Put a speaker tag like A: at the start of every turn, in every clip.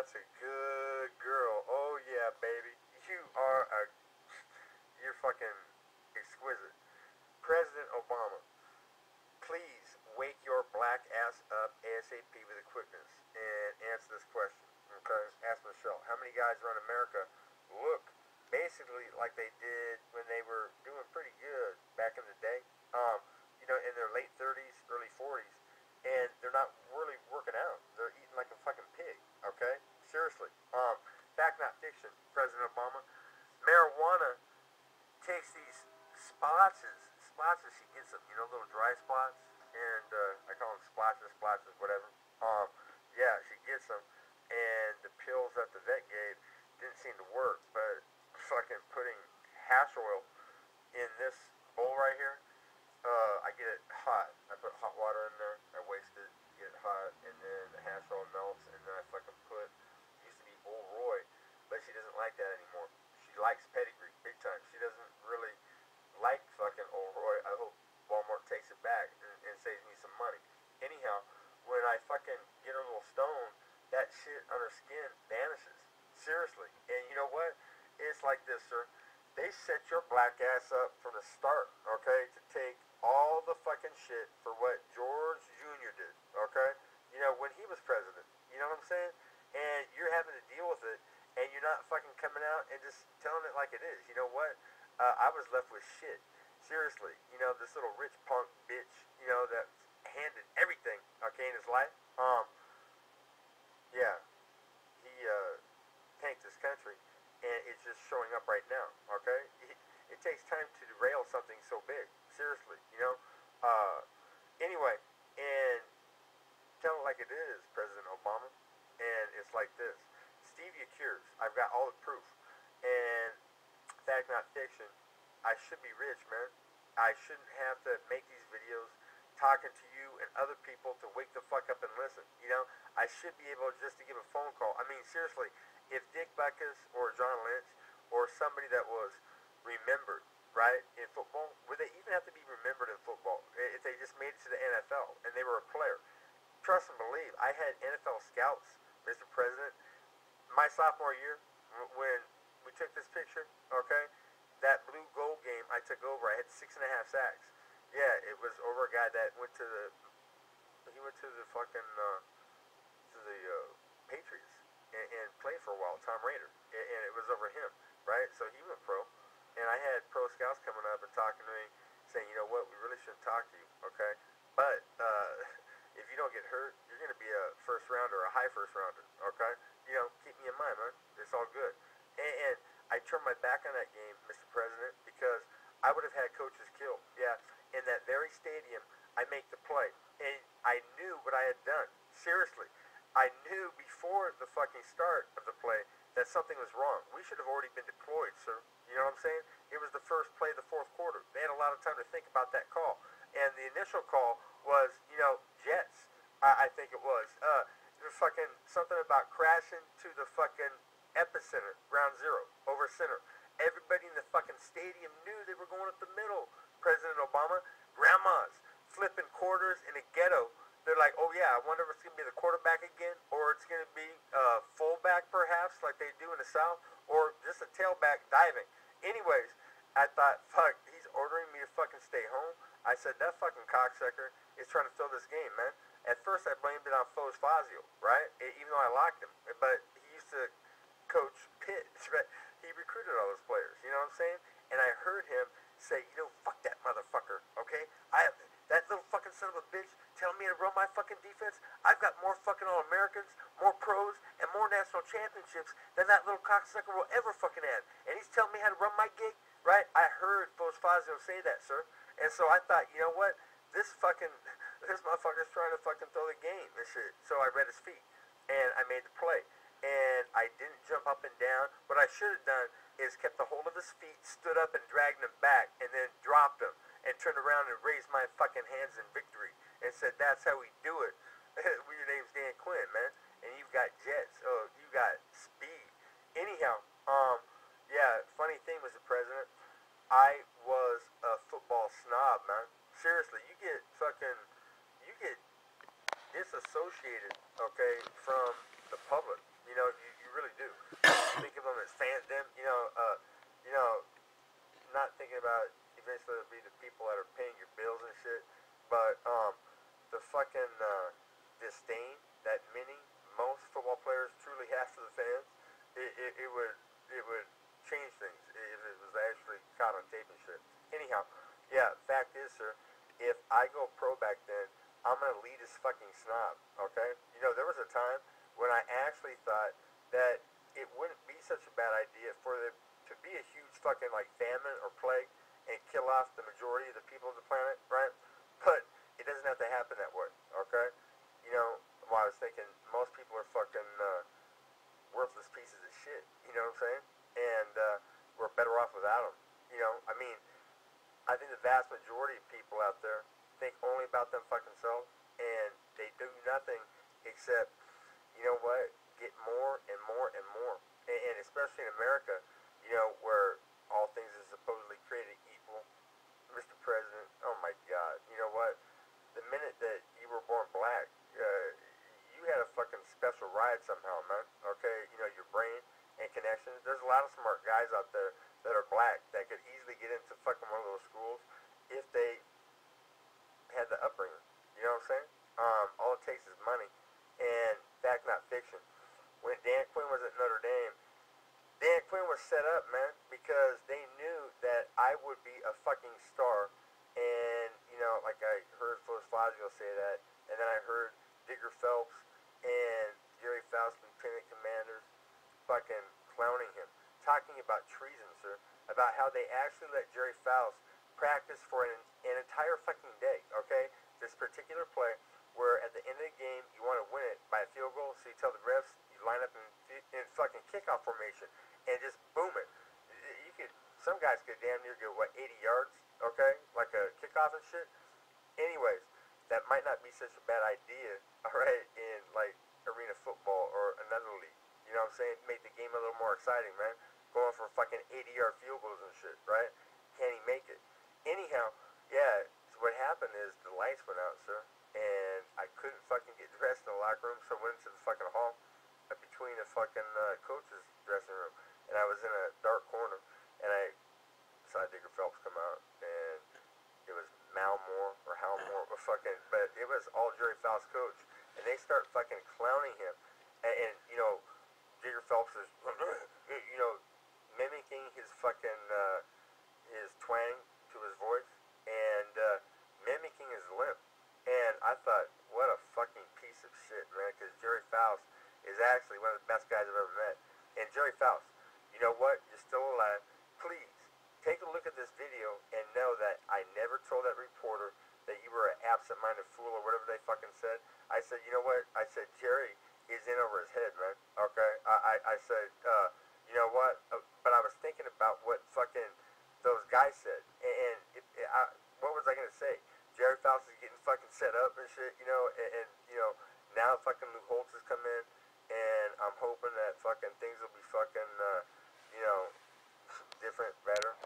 A: that's a good girl. Oh yeah, baby. You're fucking exquisite. President Obama, please wake your black ass up ASAP with a quickness and answer this question. Okay? Ask Michelle. How many guys around America look basically like they did when they were doing pretty good back in the day? In their late 30s, early 40s, and they're not really working out. They're eating like a fucking pig. Okay? Seriously. Fact not fiction, President Obama. Marijuana takes these splotches she gets them, little dry spots, and I call them splotches, whatever. Yeah, she gets them, and the pills that the vet gave didn't seem to work, but fucking putting hash oil in this bowl right here, I get it hot. I put hot water in there, I waste it, get it hot, and then the hash oil melts, and then I fucking put, used to be Old Roy, but she doesn't like that anymore. She likes pedigree, big time. She doesn't really like fucking Old Roy. I hope Walmart takes it back and saves me some money. Anyhow, when I fucking get a little stone, that shit on her skin vanishes. Seriously. And you know what? It's like this, sir. They set your black ass up from the start, okay, to take all the fucking shit for what George Jr. did, okay? When he was president. You know what I'm saying? And you're having to deal with it, and you're not fucking coming out and just telling it like it is. You know what? I was left with shit. Seriously. This little rich punk bitch, that handed everything, okay, in his life. Yeah. He, tanked this country, and it's just showing up right now, okay? It takes time to derail something so big. Seriously, Anyway, and tell it like it is, President Obama. And it's like this. Stevia cures. I've got all the proof. And fact not fiction, I should be rich, man. I shouldn't have to make these videos talking to you and other people to wake the fuck up and listen. I should be able just to give a phone call. I mean, seriously, if Dick Butkus or John Lynch or somebody that was remembered, right, in football, would they even have to be remembered in football if they just made it to the NFL and they were a player? Trust and believe, I had NFL scouts, Mr. President, my sophomore year, when we took this picture, okay, that blue gold game I took over, I had 6.5 sacks. Yeah, it was over a guy that went to the fucking, to the Patriots and played for a while, Tom Raider, and it was over him, right? So he went pro, and I had pro scouts coming up and talking to me, saying, you know what, we really shouldn't talk to you, okay? But if you don't get hurt, you're going to be a first rounder, a high first rounder, okay? Keep me in mind, man. It's all good. And I turned my back on that game, Mr. President, because I would have had coaches killed. Yeah, in that very stadium, I make the play, and I knew what I had done. Seriously, I knew before the fucking start of the play that something was wrong. We should have already been deployed, sir. You know what I'm saying? It was the first play of the fourth quarter. They had a lot of time to think about that call. And the initial call was, Jets. I think it was. Fucking something about crashing to the fucking epicenter, ground zero, over center. Everybody in the fucking stadium knew they were going up the middle, President Obama. Grandmas flipping quarters in a ghetto. They're like, oh yeah, I wonder if it's going to be the quarterback again, or it's going to be fullback perhaps, like they do in the South, or just a tailback diving. Anyways, I thought, fuck, he's ordering me to fucking stay home. I said, that fucking cocksucker is trying to fill this game, man. At first, I blamed it on Foes Fazio, right? Even though I locked him. But he used to coach Pitt. He recruited all those players, you know what I'm saying? And I heard him say, fuck that motherfucker, okay? That little fucking son of a bitch telling me to run my fucking defense. I've got more fucking All-Americans, more pros, and more national championships than that little cocksucker will ever fucking have. And he's telling me how to run my gig, right? I heard Foes Fazio say that, sir. And so I thought, you know what? This motherfucker's trying to fucking throw the game and shit. So I read his feet, and I made the play. And I didn't jump up and down. What I should have done is kept the hold of his feet, stood up and dragged him back, and then dropped him, and turned around and raised my fucking hands in victory, and said, that's how we do it. Your name's Dan Quinn, man, and you've got jets. Oh, you got speed. Anyhow, yeah, funny thing, Mr. President, I was a football snob, man. Seriously, you get disassociated, okay, from the public. You know, you really do. Think of them as fans. Them, you know, not thinking about eventually it'll be the people that are paying your bills and shit, but the fucking disdain that most football players truly have for the fans, it would change things if it was actually caught on tape and shit. Anyhow, yeah, fact is, sir, if I go pro back then, I'm an elitist fucking snob, okay? You know, there was a time when I actually thought that it wouldn't be such a bad idea for there to be a huge fucking like famine or plague and kill off the majority of the people of the planet, right? But it doesn't have to happen that way, okay? You know, well, I was thinking most people are fucking worthless pieces of shit, you know what I'm saying? And we're better off without them. You know, I mean, I think the vast majority of people out there think only about them fucking selves, and they do nothing except, you know what, get more and more and more. And especially in America, you know, where all things are supposedly created equal. Mr. President, oh my God, you know what? The minute that you were born black, you had a fucking special ride somehow, man. Okay, you know, your brain and connections. There's a lot of smart guys out there that are black that could easily get into fucking one of those schools if they had the upbringing. You know what I'm saying? All it takes is money and fact, not fiction. When Dan Quinn was at Notre Dame, Dan Quinn was set up, man, because they knew that I would be a fucking star. And, you know, like I heard Phyllis Fazio say that, and then I heard Digger Phelps and Jerry Faust, lieutenant commanders, fucking clowning him, talking about treason, sir, about how they actually let Jerry Faust practice for an entire fucking day, okay? This particular play where at the end of the game you want to win it by a field goal, so you tell the refs, you line up in fucking kickoff formation and just boom it. You could, some guys could damn near get, what, 80 yards, okay? Like a kickoff and shit. Anyways, that might not be such a bad idea, alright, in like arena football or another league. You know what I'm saying? Make the game a little more exciting, man. Going for fucking 80-yard field goals and shit, right? Can he make it? Anyhow, yeah, so what happened is the lights went out, sir, and I couldn't fucking get dressed in the locker room, so I went into the fucking hall between the fucking coach's dressing room, and I was in a dark corner, and I saw Digger Phelps come out, and it was Malmore or Halmore, but it was all Jerry Faust's coach, and they start fucking clowning him, and you know, Digger Phelps is, you know, mimicking his fucking, his twang to his voice, and mimicking his limp, and I thought, what a fucking piece of shit, man, because Jerry Faust is actually one of the best guys I've ever met, and Jerry Faust, you know what, you're still alive, please, take a look at this video and know that I never told that reporter that you were an absent-minded fool or whatever they fucking said. I said, you know what? I said, Jerry is in over his head, man. Okay? I said, you know what? But I was thinking about what fucking those guys said. And what was I going to say? Jerry Faust is getting fucking set up and shit, you know, and you know, now fucking Lou Holtz has come in, and I'm hoping that fucking things will be fucking, you know, different, better.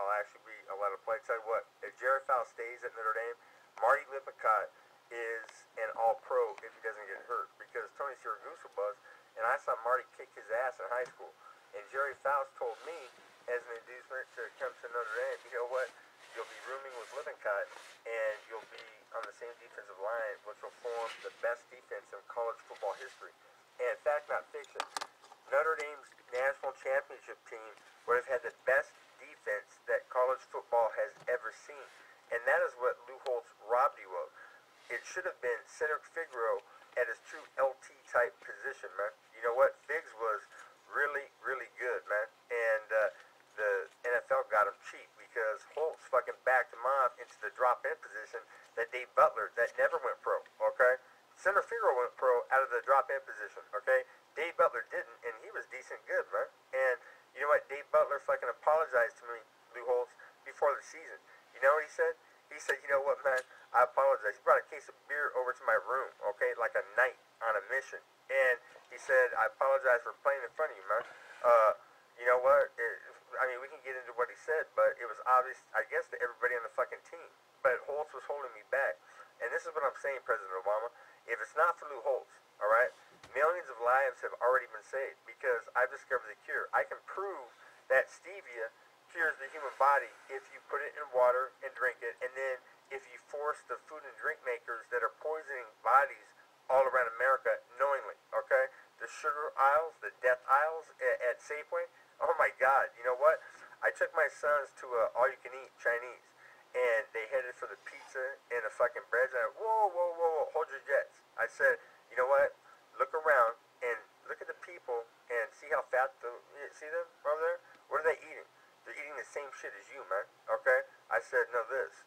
A: I'll actually be a lot of play. Tell you what, if Jerry Faust stays at Notre Dame, Marty Lippincott is an all-pro if he doesn't get hurt, because Tony Siragusa was, and I saw Marty kick his ass in high school, and Jerry Faust told me as an inducement to come to Notre Dame, you know what, you'll be rooming with Lippincott, and you'll be on the same defensive line, which will form the best defense in college football history. And fact, not fiction, Notre Dame's national championship team would have had the best defense that college football has ever seen. And that is what Lou Holtz robbed you of. It should have been Cedric Figaro at his true LT type position, man. You know what? Figs was really, really good, man. And the NFL got him cheap because Holtz fucking backed him off into the drop-in position that Dave Butler, that never went pro, okay? Cedric Figaro went pro out of the drop-in position, okay? Dave Butler didn't, and he was decent good, man. And you know what? Dave Butler fucking apologized to me, Lou Holtz, before the season. You know what he said? He said, you know what, man? I apologize. He brought a case of beer over to my room, okay, like a knight on a mission. And he said, I apologize for playing in front of you, man. You know what? I mean, we can get into what he said, but it was obvious, I guess, to everybody on the fucking team. But Holtz was holding me back. And this is what I'm saying, President Obama. If it's not for Lou Holtz, all right, Millions of lives have already been saved because I've discovered the cure. I can prove that stevia cures the human body if you put it in water and drink it, and then if you force the food and drink makers that are poisoning bodies all around America knowingly, okay? The sugar aisles, the death aisles at Safeway. Oh my God! You know what? I took my sons to a all-you-can-eat Chinese, and they headed for the pizza and the fucking breads. And I, whoa, whoa, whoa, hold your jets. I said, you know what? Look around and look at the people and see how fat you see them over there? What are they eating? They're eating the same shit as you, man. Okay? I said, no, this.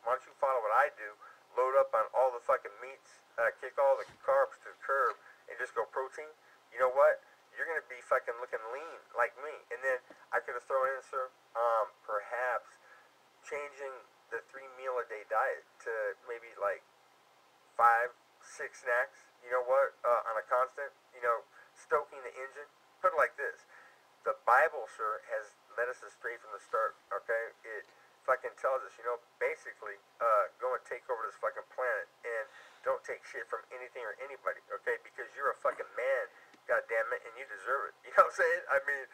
A: Why don't you follow what I do? Load up on all the fucking meats, kick all the carbs to the curb, and just go protein. You know what? You're gonna be fucking looking lean like me. And then I could have thrown in, sir, perhaps changing the 3 meal a day diet to maybe like 5, 6 snacks. You know what? On a constant. You know, stoking the engine. Put it like this. The Bible, sir, has led us astray from the start, okay? It fucking tells us, you know, basically, go and take over this fucking planet and don't take shit from anything or anybody, okay? Because you're a fucking man, goddammit, and you deserve it. You know what I'm saying? I mean,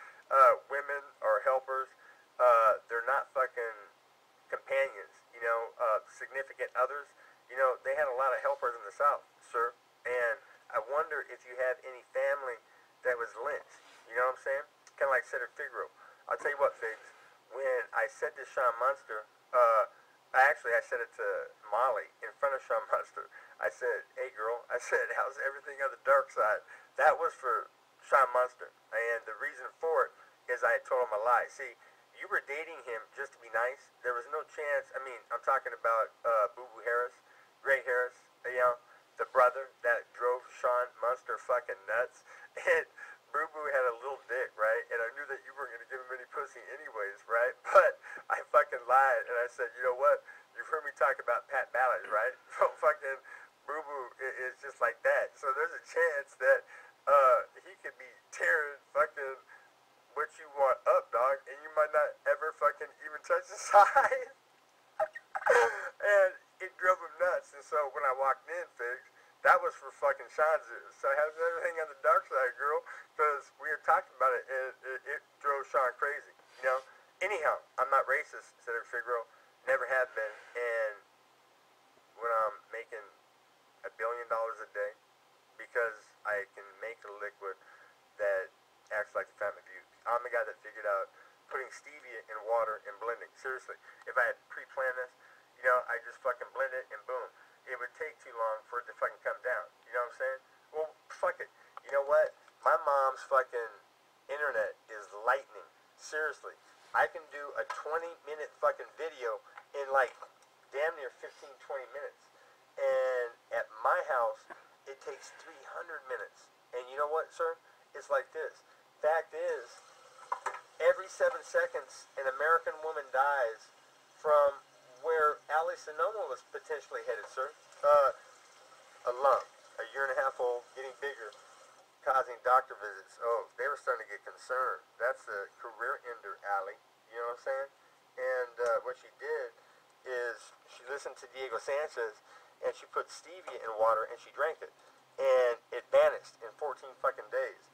A: women are helpers. They're not fucking companions, you know, significant others. You know, they had a lot of helpers in the South, sir. And I wonder if you have any family that was lynched. You know what I'm saying? Kind of like Cedric Figaro. I'll tell you what, Figs. When I said to Sean Munster, I said it to Molly in front of Sean Munster. I said, hey girl, I said, how's everything on the dark side? That was for Sean Munster. And the reason for it is I had told him a lie. See, you were dating him just to be nice. There was no chance. I mean, I'm talking about Boo Boo Harris, Gray Harris, you know, the brother that drove Sean Munster fucking nuts. And Boo Boo had a little dick, right? And I knew that you weren't going to give him any pussy anyways, right? But I fucking lied, and I said, you know what? You've heard me talk about Pat Ballard, right? So fucking Boo Boo is just like that. So there's a chance that he could be tearing fucking what you want up, dog, and you might not ever fucking even touch the side. And it drove him nuts. And so when I walked in, Figs, that was for fucking Sean's ears. So how's everything on the dark side, girl? Because we were talking about it, and it drove Sean crazy, you know? Anyhow, I'm not racist, Cedric Figaro. Never have been. And when I'm making $1 billion a day, because I can make a liquid that acts like the Fountain of Youth. I'm the guy that figured out putting stevia in water and blending. Seriously, if I had pre-planned this, you know, I just fucking blend it and boom. It would take too long for it to fucking come down. You know what I'm saying? Well, fuck it. You know what? My mom's fucking internet is lightning. Seriously. I can do a 20-minute fucking video in like damn near 15, 20 minutes. And at my house, it takes 300 minutes. And you know what, sir? It's like this. Fact is, every 7 seconds, an American woman dies from where Ali Sonoma was potentially headed, sir. A lump, a year and a half old, getting bigger, causing doctor visits. Oh, they were starting to get concerned. That's a career ender, Ali. You know what I'm saying? And what she did is she listened to Diego Sanchez, and she put stevia in water, and she drank it. And it vanished in 14 fucking days.